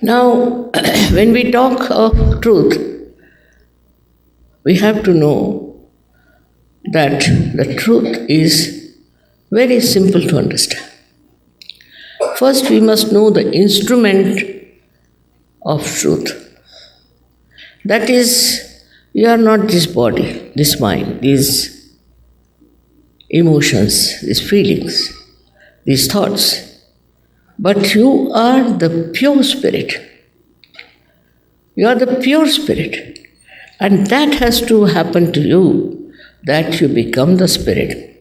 Now, when we talk of truth, we have to know that the truth is very simple to understand. First, we must know the instrument of truth. That is, you are not this body, this mind, these emotions, these feelings, these thoughts, but you are the pure spirit. You are the pure spirit. And that has to happen to you, that you become the spirit.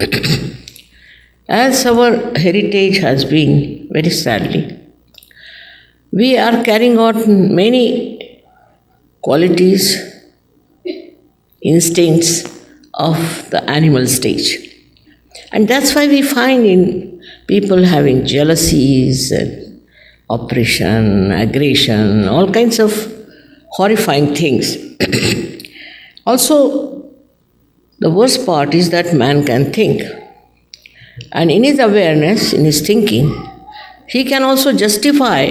As our heritage has been, very sadly, we are carrying out many qualities, instincts of the animal stage. And that's why we find in people having jealousies and oppression, aggression, all kinds of horrifying things. Also, the worst part is that man can think. And in his awareness, in his thinking, he can also justify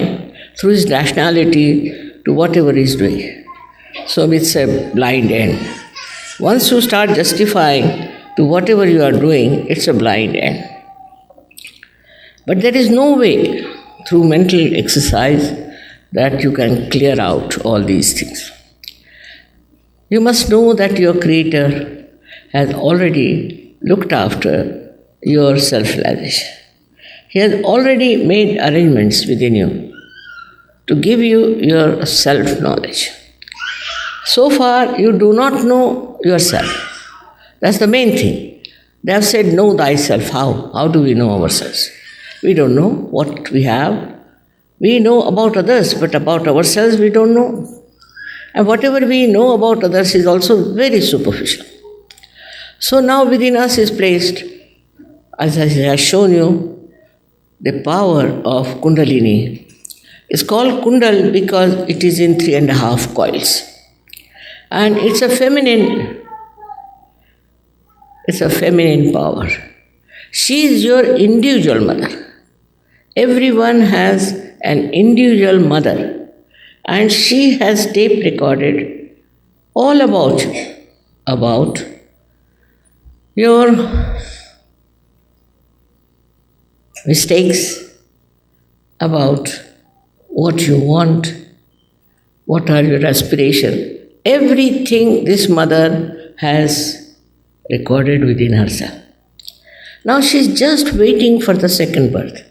through his rationality to whatever he is doing. So it's a blind end. Once you start justifying to whatever you are doing, it's a blind end. But there is no way through mental exercise that you can clear out all these things. You must know that your Creator has already looked after your self-realization. He has already made arrangements within you to give you your self-knowledge. So far, you do not know yourself. That's the main thing. They have said, know thyself. How? How do we know ourselves? We don't know what we have. We know about others, but about ourselves we don't know. And whatever we know about others is also very superficial. So now within us is placed, as I have shown you, the power of Kundalini. It's called Kundal because it is in 3.5 coils. And it's a feminine power. She is your individual mother. Everyone has an individual mother, and she has tape recorded all about you, about your mistakes, about what you want, what are your aspirations. Everything this mother has recorded within herself. Now she is just waiting for the second birth.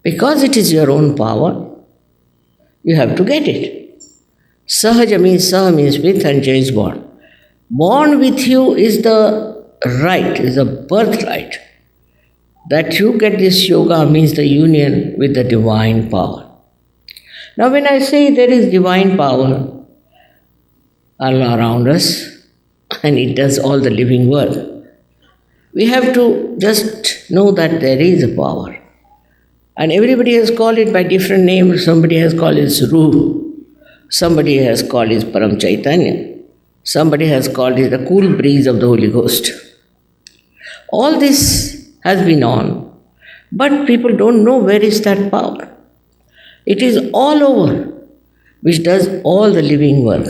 Because it is your own power, you have to get it. Sahaja means Saha means with, and Jai is born. Born with you is the right, is the birthright. That you get this yoga means the union with the divine power. Now when I say there is divine power all around us, and it does all the living work, we have to just know that there is a power. And everybody has called it by different names. Somebody has called it Ruh. Somebody has called it Param Chaitanya. Somebody has called it the cool breeze of the Holy Ghost. All this has been on, but people don't know where is that power. It is all over, which does all the living work.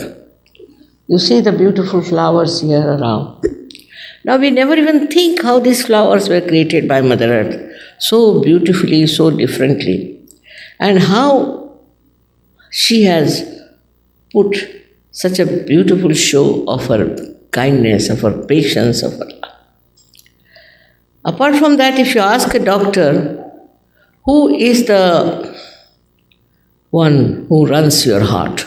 You see the beautiful flowers here around. Now we never even think how these flowers were created by Mother Earth, so beautifully, so differently, and how she has put such a beautiful show of her kindness, of her patience, of her love. Apart from that, if you ask a doctor, who is the one who runs your heart,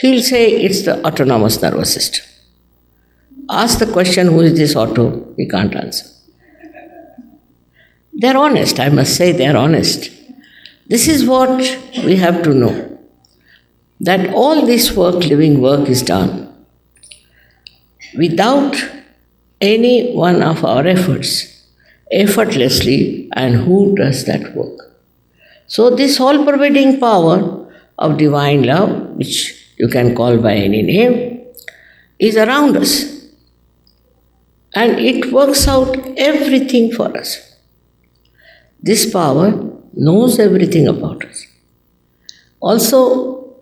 he'll say it's the autonomous nervous system. Ask the question, who is this auto? He can't answer. They're honest, I must say they're honest. This is what we have to know. That all this work, living work, is done without any one of our efforts, effortlessly, and who does that work? So this all-pervading power of divine love, which you can call by any name, is around us. And it works out everything for us. This power knows everything about us. Also,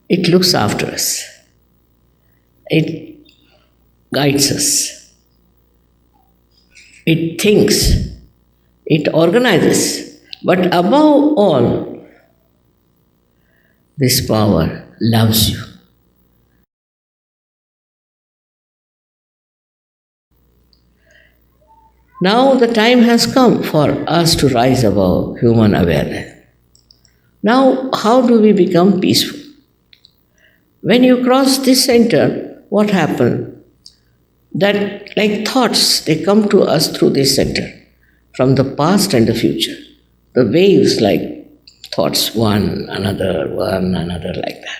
it looks after us, it guides us, it thinks, it organizes. But above all, this power loves you. Now the time has come for us to rise above human awareness. Now, how do we become peaceful? When you cross this center, what happens? That, like thoughts, they come to us through this center, from the past and the future. The waves, like thoughts, one, another, like that.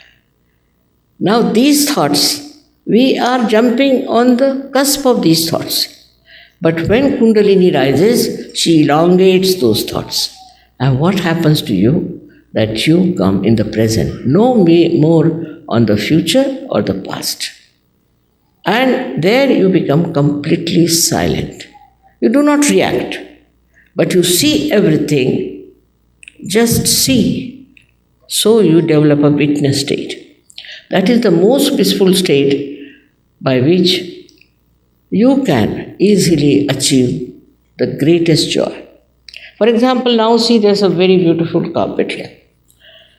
Now, these thoughts, we are jumping on the cusp of these thoughts. But when Kundalini rises, she elongates those thoughts. And what happens to you? That you come in the present, no more on the future or the past. And there you become completely silent. You do not react, but you see everything, just see. So you develop a witness state. That is the most peaceful state by which you can easily achieve the greatest joy. For example, now see there's a very beautiful carpet here.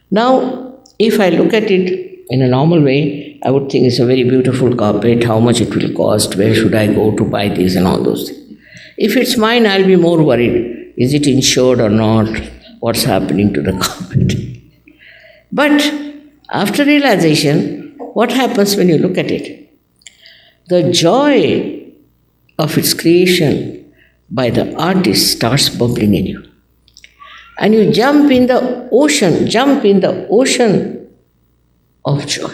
Now, if I look at it in a normal way, I would think it's a very beautiful carpet, how much it will cost, where should I go to buy this and all those things. If it's mine, I'll be more worried. Is it insured or not? What's happening to the carpet? But after realization, what happens when you look at it? The joy of its creation by the artist starts bubbling in you. And you jump in the ocean of joy.